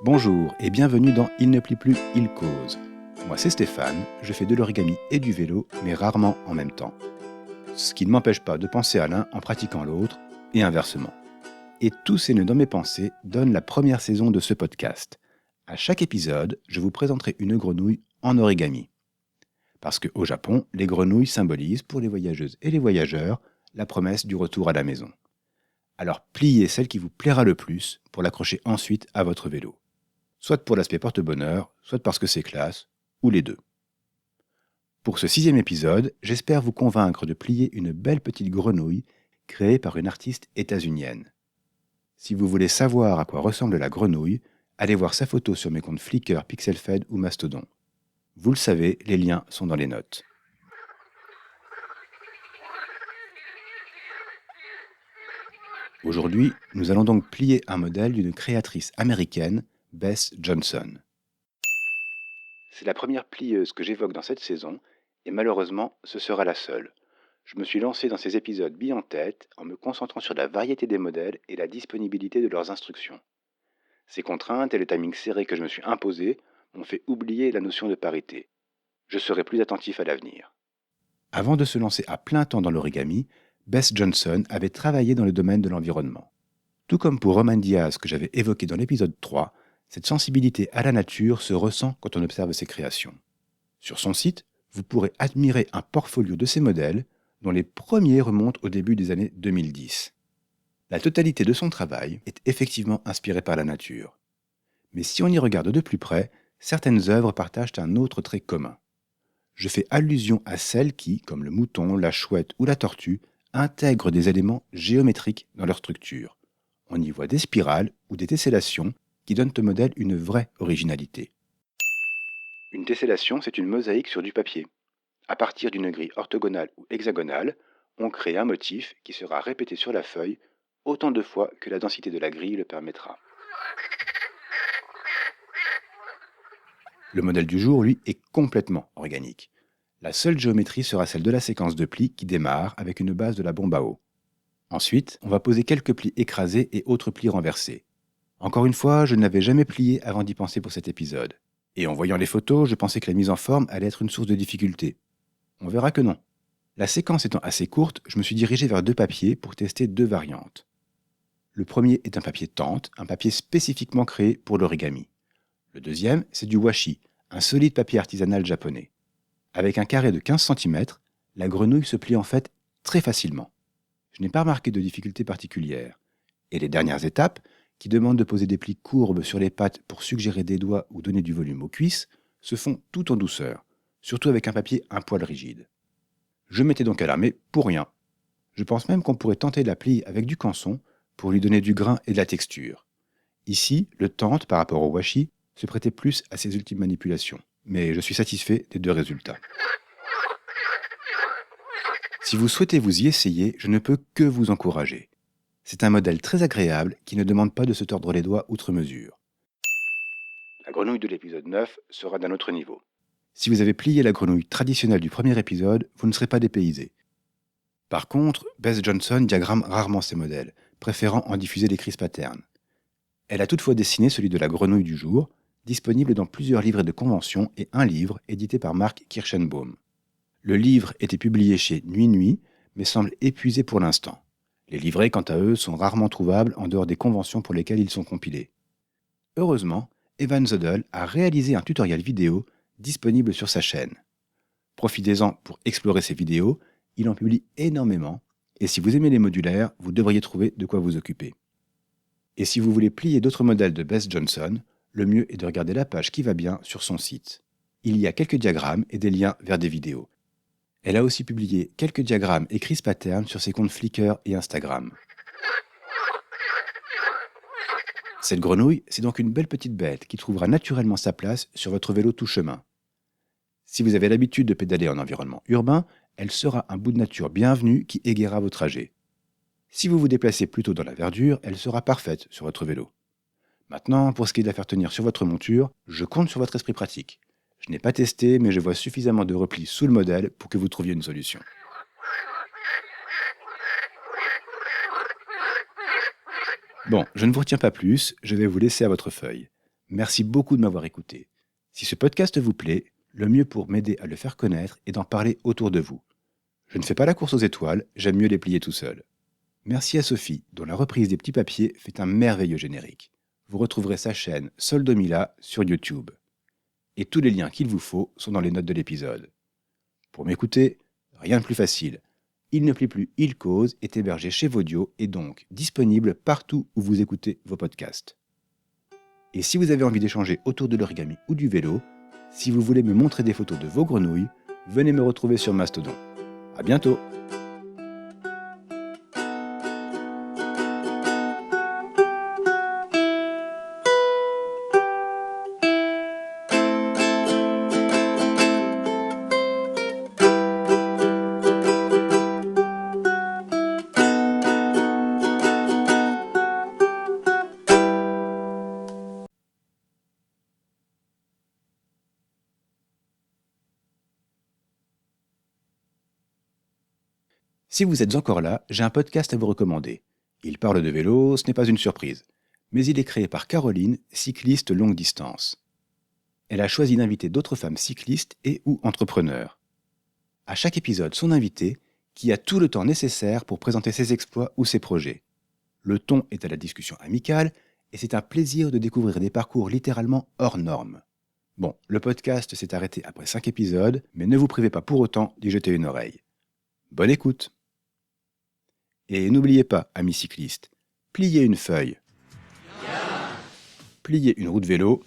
Bonjour et bienvenue dans Il ne plie plus, il cause. Moi c'est Stéphane, je fais de l'origami et du vélo, mais rarement en même temps. Ce qui ne m'empêche pas de penser à l'un en pratiquant l'autre, et inversement. Et tous ces nœuds dans mes pensées donnent la première saison de ce podcast. À chaque épisode, je vous présenterai une grenouille en origami. Parce qu'au Japon, les grenouilles symbolisent pour les voyageuses et les voyageurs la promesse du retour à la maison. Alors pliez celle qui vous plaira le plus pour l'accrocher ensuite à votre vélo. Soit pour l'aspect porte-bonheur, soit parce que c'est classe, ou les deux. Pour ce 6e épisode, j'espère vous convaincre de plier une belle petite grenouille créée par une artiste états-unienne. Si vous voulez savoir à quoi ressemble la grenouille, allez voir sa photo sur mes comptes Flickr, Pixelfed ou Mastodon. Vous le savez, les liens sont dans les notes. Aujourd'hui, nous allons donc plier un modèle d'une créatrice américaine, Beth Johnson. C'est la première plieuse que j'évoque dans cette saison, et malheureusement, ce sera la seule. Je me suis lancé dans ces épisodes billes en tête, en me concentrant sur la variété des modèles et la disponibilité de leurs instructions. Ces contraintes et le timing serré que je me suis imposé m'ont fait oublier la notion de parité. Je serai plus attentif à l'avenir. Avant de se lancer à plein temps dans l'origami, Beth Johnson avait travaillé dans le domaine de l'environnement. Tout comme pour Romain Diaz que j'avais évoqué dans l'épisode 3, cette sensibilité à la nature se ressent quand on observe ses créations. Sur son site, vous pourrez admirer un portfolio de ses modèles, dont les premiers remontent au début des années 2010. La totalité de son travail est effectivement inspirée par la nature. Mais si on y regarde de plus près, certaines œuvres partagent un autre trait commun. Je fais allusion à celles qui, comme le mouton, la chouette ou la tortue, intègrent des éléments géométriques dans leur structure. On y voit des spirales ou des tessellations qui donnent au modèle une vraie originalité. Une tessellation, c'est une mosaïque sur du papier. À partir d'une grille orthogonale ou hexagonale, on crée un motif qui sera répété sur la feuille autant de fois que la densité de la grille le permettra. Le modèle du jour, lui, est complètement organique. La seule géométrie sera celle de la séquence de plis qui démarre avec une base de la bombe à eau. Ensuite, on va poser quelques plis écrasés et autres plis renversés. Encore une fois, je n'avais jamais plié avant d'y penser pour cet épisode. Et en voyant les photos, je pensais que la mise en forme allait être une source de difficulté. On verra que non. La séquence étant assez courte, je me suis dirigé vers 2 papiers pour tester 2 variantes. Le premier est un papier tente, un papier spécifiquement créé pour l'origami. Le deuxième, c'est du washi, un solide papier artisanal japonais. Avec un carré de 15 cm, la grenouille se plie en fait très facilement. Je n'ai pas remarqué de difficulté particulière. Et les dernières étapes, qui demandent de poser des plis courbes sur les pattes pour suggérer des doigts ou donner du volume aux cuisses, se font tout en douceur, surtout avec un papier un poil rigide. Je m'étais donc alarmé pour rien. Je pense même qu'on pourrait tenter la plie avec du canson pour lui donner du grain et de la texture. Ici, le tente par rapport au washi se prêtait plus à ces ultimes manipulations, mais je suis satisfait des 2 résultats. Si vous souhaitez vous y essayer, je ne peux que vous encourager. C'est un modèle très agréable qui ne demande pas de se tordre les doigts outre mesure. La grenouille de l'épisode 9 sera d'un autre niveau. Si vous avez plié la grenouille traditionnelle du premier épisode, vous ne serez pas dépaysé. Par contre, Beth Johnson diagramme rarement ses modèles, préférant en diffuser l'écrit pattern. Elle a toutefois dessiné celui de la grenouille du jour, disponible dans plusieurs livrets de convention et un livre édité par Mark Kirschenbaum. Le livre était publié chez Nuit Nuit, mais semble épuisé pour l'instant. Les livrets, quant à eux, sont rarement trouvables en dehors des conventions pour lesquelles ils sont compilés. Heureusement, Evan Zodel a réalisé un tutoriel vidéo disponible sur sa chaîne. Profitez-en pour explorer ses vidéos, il en publie énormément, et si vous aimez les modulaires, vous devriez trouver de quoi vous occuper. Et si vous voulez plier d'autres modèles de Beth Johnson, le mieux est de regarder la page qui va bien sur son site. Il y a quelques diagrammes et des liens vers des vidéos. Elle a aussi publié quelques diagrammes et crises patterns sur ses comptes Flickr et Instagram. Cette grenouille, c'est donc une belle petite bête qui trouvera naturellement sa place sur votre vélo tout chemin. Si vous avez l'habitude de pédaler en environnement urbain, elle sera un bout de nature bienvenu qui égaiera vos trajets. Si vous vous déplacez plutôt dans la verdure, elle sera parfaite sur votre vélo. Maintenant, pour ce qui est de la faire tenir sur votre monture, je compte sur votre esprit pratique. Je n'ai pas testé, mais je vois suffisamment de replis sous le modèle pour que vous trouviez une solution. Bon, je ne vous retiens pas plus, je vais vous laisser à votre feuille. Merci beaucoup de m'avoir écouté. Si ce podcast vous plaît, le mieux pour m'aider à le faire connaître est d'en parler autour de vous. Je ne fais pas la course aux étoiles, j'aime mieux les plier tout seul. Merci à Sophie, dont la reprise des petits papiers fait un merveilleux générique. Vous retrouverez sa chaîne Soldomila sur YouTube. Et tous les liens qu'il vous faut sont dans les notes de l'épisode. Pour m'écouter, rien de plus facile. Il ne plie plus, il cause est hébergé chez Vodio et donc disponible partout où vous écoutez vos podcasts. Et si vous avez envie d'échanger autour de l'origami ou du vélo, si vous voulez me montrer des photos de vos grenouilles, venez me retrouver sur Mastodon. À bientôt! Si vous êtes encore là, j'ai un podcast à vous recommander. Il parle de vélo, ce n'est pas une surprise. Mais il est créé par Caroline, cycliste longue distance. Elle a choisi d'inviter d'autres femmes cyclistes et ou entrepreneurs. À chaque épisode, son invité, qui a tout le temps nécessaire pour présenter ses exploits ou ses projets. Le ton est à la discussion amicale et c'est un plaisir de découvrir des parcours littéralement hors normes. Bon, le podcast s'est arrêté après 5 épisodes, mais ne vous privez pas pour autant d'y jeter une oreille. Bonne écoute! Et n'oubliez pas, amis cyclistes, pliez une feuille, pliez une roue de vélo,